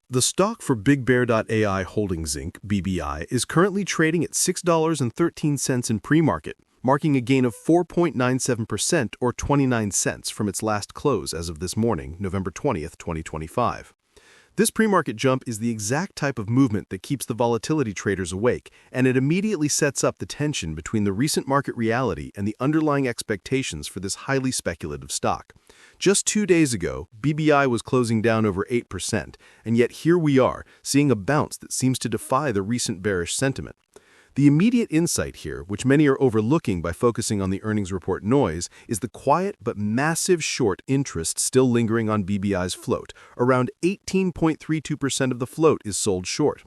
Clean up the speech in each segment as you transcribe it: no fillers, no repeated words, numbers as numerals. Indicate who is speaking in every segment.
Speaker 1: The stock for BigBear.ai Holdings Inc., BBI, is currently trading at $6.13 in pre-market, marking a gain of 4.97% or 29 cents from its last close as of this morning, November 20th, 2025. This pre-market jump is the exact type of movement that keeps the volatility traders awake, and it immediately sets up the tension between the recent market reality and the underlying expectations for this highly speculative stock. Just 2 days ago, BBI was closing down over 8%, and yet here we are, seeing a bounce that seems to defy the recent bearish sentiment. The immediate insight here, which many are overlooking by focusing on the earnings report noise, is the quiet but massive short interest still lingering on BBI's float. Around 18.32% of the float is sold short.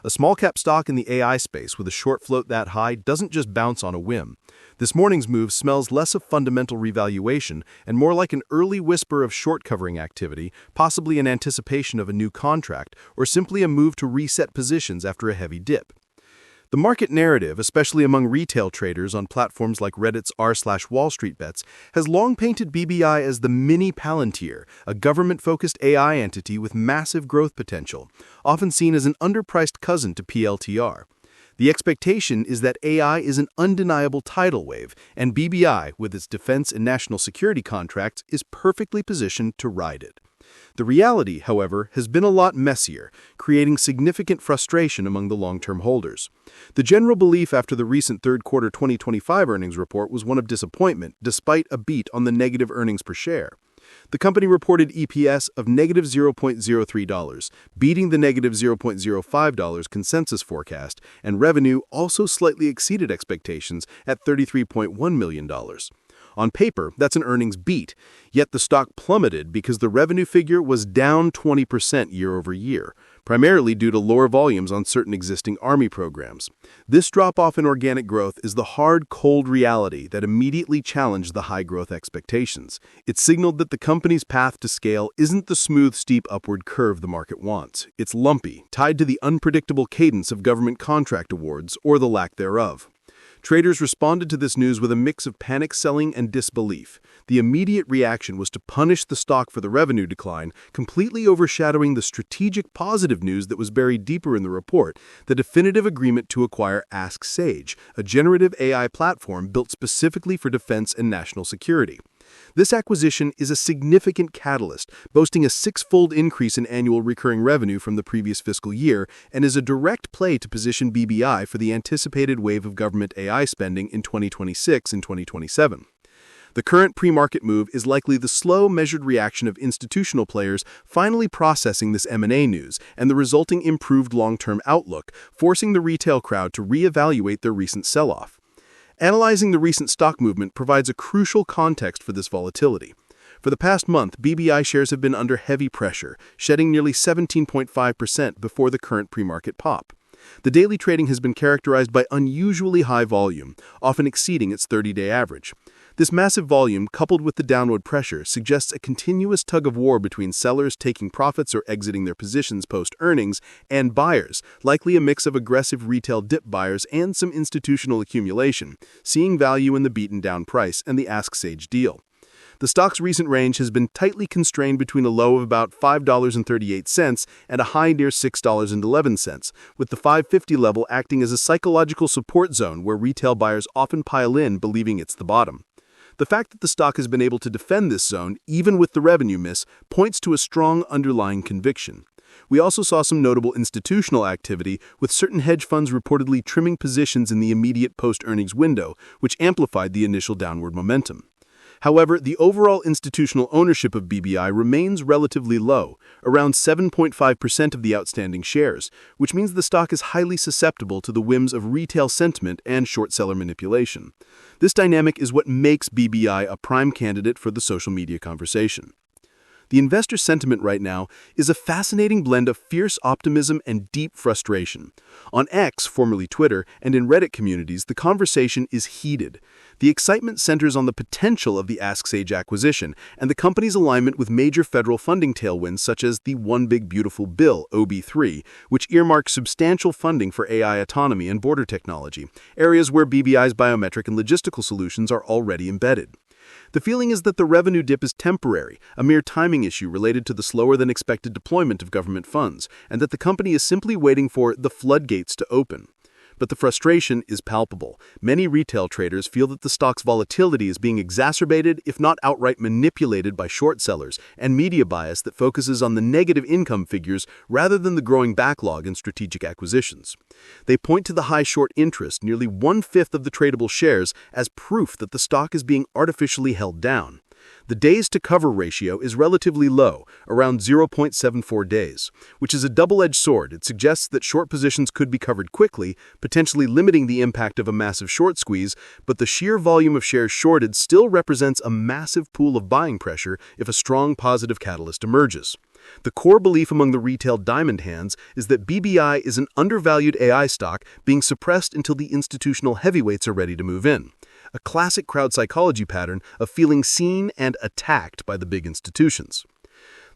Speaker 1: A small-cap stock in the AI space with a short float that high doesn't just bounce on a whim. This morning's move smells less of fundamental revaluation and more like an early whisper of short-covering activity, possibly in anticipation of a new contract, or simply a move to reset positions after a heavy dip. The market narrative, especially among retail traders on platforms like Reddit's r/Wall Street Bets, has long painted BBI as the mini Palantir, a government-focused AI entity with massive growth potential, often seen as an underpriced cousin to PLTR. The expectation is that AI is an undeniable tidal wave, and BBI, with its defense and national security contracts, is perfectly positioned to ride it. The reality, however, has been a lot messier, creating significant frustration among the long-term holders. The general belief after the recent third quarter 2025 earnings report was one of disappointment, despite a beat on the negative earnings per share. The company reported EPS of negative $0.03, beating the negative $0.05 consensus forecast, and revenue also slightly exceeded expectations at $33.1 million. On paper, that's an earnings beat, yet the stock plummeted because the revenue figure was down 20% year over year, primarily due to lower volumes on certain existing Army programs. This drop-off in organic growth is the hard, cold reality that immediately challenged the high-growth expectations. It signaled that the company's path to scale isn't the smooth, steep upward curve the market wants. It's lumpy, tied to the unpredictable cadence of government contract awards or the lack thereof. Traders responded to this news with a mix of panic selling and disbelief. The immediate reaction was to punish the stock for the revenue decline, completely overshadowing the strategic positive news that was buried deeper in the report, the definitive agreement to acquire 𝐅𝐈𝐍𝐀𝐍𝐂𝐈𝐿, a generative AI platform built specifically for defense and national security. This acquisition is a significant catalyst, boasting a 6-fold increase in annual recurring revenue from the previous fiscal year, and is a direct play to position BBI for the anticipated wave of government AI spending in 2026 and 2027. The current pre-market move is likely the slow, measured reaction of institutional players finally processing this M&A news and the resulting improved long-term outlook, forcing the retail crowd to reevaluate their recent sell-off. Analyzing the recent stock movement provides a crucial context for this volatility. For the past month, BBI shares have been under heavy pressure, shedding nearly 17.5% before the current pre-market pop. The daily trading has been characterized by unusually high volume, often exceeding its 30-day average. This massive volume, coupled with the downward pressure, suggests a continuous tug-of-war between sellers taking profits or exiting their positions post-earnings and buyers, likely a mix of aggressive retail dip buyers and some institutional accumulation, seeing value in the beaten-down price and the 𝐅𝐈𝐍𝐀𝐍𝐂𝐈𝐿 deal. The stock's recent range has been tightly constrained between a low of about $5.38 and a high near $6.11, with the 550 level acting as a psychological support zone where retail buyers often pile in believing it's the bottom. The fact that the stock has been able to defend this zone, even with the revenue miss, points to a strong underlying conviction. We also saw some notable institutional activity, with certain hedge funds reportedly trimming positions in the immediate post-earnings window, which amplified the initial downward momentum. However, the overall institutional ownership of BBI remains relatively low, around 7.5% of the outstanding shares, which means the stock is highly susceptible to the whims of retail sentiment and short seller manipulation. This dynamic is what makes BBI a prime candidate for the social media conversation. The investor sentiment right now is a fascinating blend of fierce optimism and deep frustration. On X, formerly Twitter, and in Reddit communities, the conversation is heated. The excitement centers on the potential of the 𝐅𝐈𝐍𝐀𝐍𝐂𝐈𝐿 and the company's alignment with major federal funding tailwinds such as the One Big Beautiful Bill, OB3, which earmarks substantial funding for AI autonomy and border technology, areas where BBI's biometric and logistical solutions are already embedded. The feeling is that the revenue dip is temporary, a mere timing issue related to the slower-than-expected deployment of government funds, and that the company is simply waiting for the floodgates to open. But the frustration is palpable. Many retail traders feel that the stock's volatility is being exacerbated, if not outright manipulated by short sellers, and media bias that focuses on the negative income figures rather than the growing backlog in strategic acquisitions. They point to the high short interest, nearly 1/5 of the tradable shares, as proof that the stock is being artificially held down. The days-to-cover ratio is relatively low, around 0.74 days, which is a double-edged sword. It suggests that short positions could be covered quickly, potentially limiting the impact of a massive short squeeze, but the sheer volume of shares shorted still represents a massive pool of buying pressure if a strong positive catalyst emerges. The core belief among the retail diamond hands is that BBI is an undervalued AI stock being suppressed until the institutional heavyweights are ready to move in. A classic crowd psychology pattern of feeling seen and attacked by the big institutions.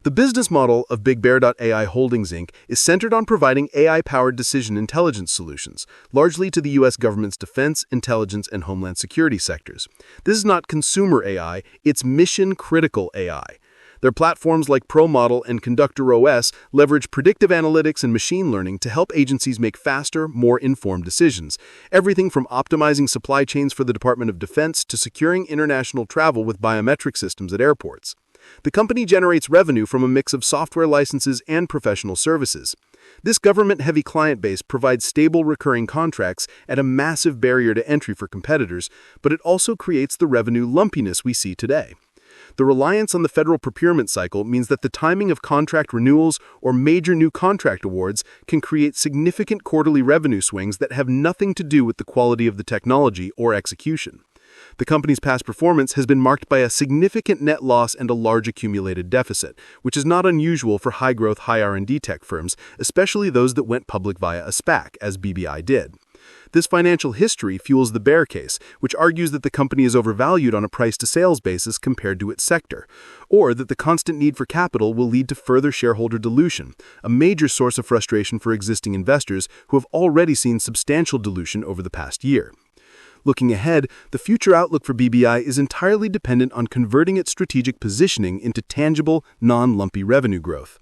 Speaker 1: The business model of BigBear.ai Holdings Inc. is centered on providing AI-powered decision intelligence solutions, largely to the U.S. government's defense, intelligence, and homeland security sectors. This is not consumer AI, it's mission-critical AI. Their platforms like ProModel and Conductor OS leverage predictive analytics and machine learning to help agencies make faster, more informed decisions, everything from optimizing supply chains for the Department of Defense to securing international travel with biometric systems at airports. The company generates revenue from a mix of software licenses and professional services. This government-heavy client base provides stable recurring contracts at a massive barrier to entry for competitors, but it also creates the revenue lumpiness we see today. The reliance on the federal procurement cycle means that the timing of contract renewals or major new contract awards can create significant quarterly revenue swings that have nothing to do with the quality of the technology or execution. The company's past performance has been marked by a significant net loss and a large accumulated deficit, which is not unusual for high-growth, high R&D tech firms, especially those that went public via a SPAC, as BBI did. This financial history fuels the bear case, which argues that the company is overvalued on a price-to-sales basis compared to its sector, or that the constant need for capital will lead to further shareholder dilution, a major source of frustration for existing investors who have already seen substantial dilution over the past year. Looking ahead, the future outlook for BBI is entirely dependent on converting its strategic positioning into tangible, non-lumpy revenue growth.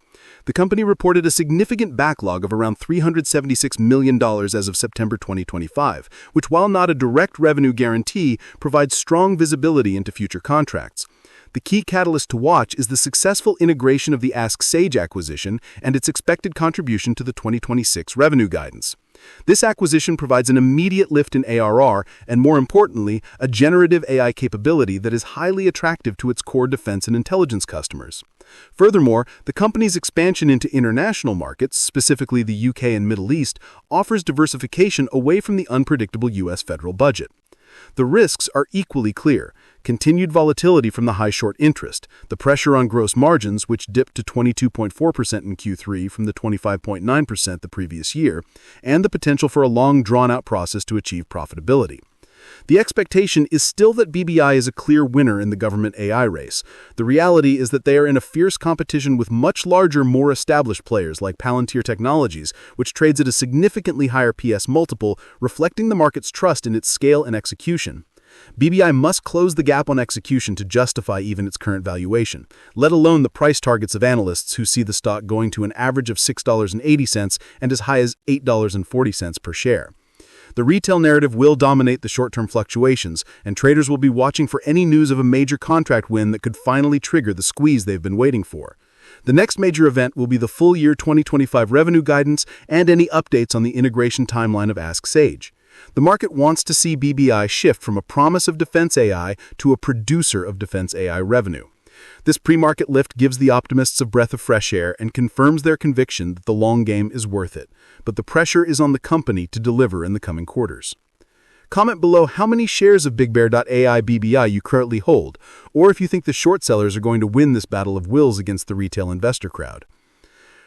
Speaker 1: The company reported a significant backlog of around $376 million as of September 2025, which, while not a direct revenue guarantee, provides strong visibility into future contracts. The key catalyst to watch is the successful integration of the 𝐅𝐈𝐍𝐀𝐍𝐂𝐈𝐿𝐿 acquisition and its expected contribution to the 2026 revenue guidance. This acquisition provides an immediate lift in ARR and, more importantly, a generative AI capability that is highly attractive to its core defense and intelligence customers. Furthermore, the company's expansion into international markets, specifically the UK and Middle East, offers diversification away from the unpredictable US federal budget. The risks are equally clear: continued volatility from the high short interest, the pressure on gross margins, which dipped to 22.4% in Q3 from the 25.9% the previous year, and the potential for a long, drawn-out process to achieve profitability. The expectation is still that BBI is a clear winner in the government AI race. The reality is that they are in a fierce competition with much larger, more established players like Palantir Technologies, which trades at a significantly higher PS multiple, reflecting the market's trust in its scale and execution. BBI must close the gap on execution to justify even its current valuation, let alone the price targets of analysts who see the stock going to an average of $6.80 and as high as $8.40 per share. The retail narrative will dominate the short-term fluctuations, and traders will be watching for any news of a major contract win that could finally trigger the squeeze they've been waiting for. The next major event will be the full year 2025 revenue guidance and any updates on the integration timeline of 𝐅𝐈𝐍𝐀𝐍𝐂𝐈𝐿𝐿. The market wants to see BBI shift from a promise of defense AI to a producer of defense AI revenue. This pre-market lift gives the optimists a breath of fresh air and confirms their conviction that the long game is worth it, but the pressure is on the company to deliver in the coming quarters. Comment below how many shares of BigBear.ai BBI you currently hold, or if you think the short sellers are going to win this battle of wills against the retail investor crowd.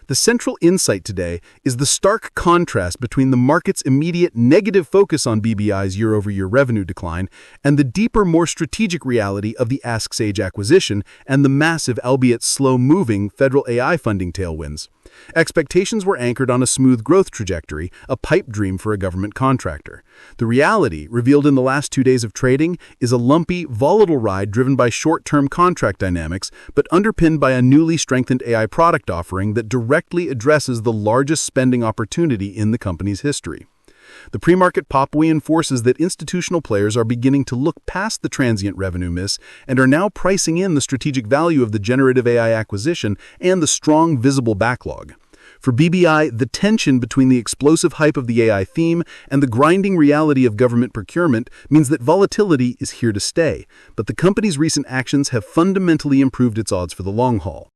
Speaker 1: The central insight today is the stark contrast between the market's immediate negative focus on BBI's year-over-year revenue decline and the deeper, more strategic reality of the 𝐅𝐈𝐍𝐀𝐍𝐂𝐈𝐿𝐿 acquisition and the massive, albeit slow-moving, federal AI funding tailwinds.
Speaker 2: Expectations were anchored on a smooth growth trajectory, a pipe dream for a government contractor. The reality, revealed in the last 2 days of trading, is a lumpy, volatile ride driven by short-term contract dynamics, but underpinned by a newly strengthened AI product offering that directly addresses the largest spending opportunity in the company's history. The pre-market pop reinforces that institutional players are beginning to look past the transient revenue miss and are now pricing in the strategic value of the generative AI acquisition and the strong, visible backlog. For BBI, the tension between the explosive hype of the AI theme and the grinding reality of government procurement means that volatility is here to stay, but the company's recent actions have fundamentally improved its odds for the long haul.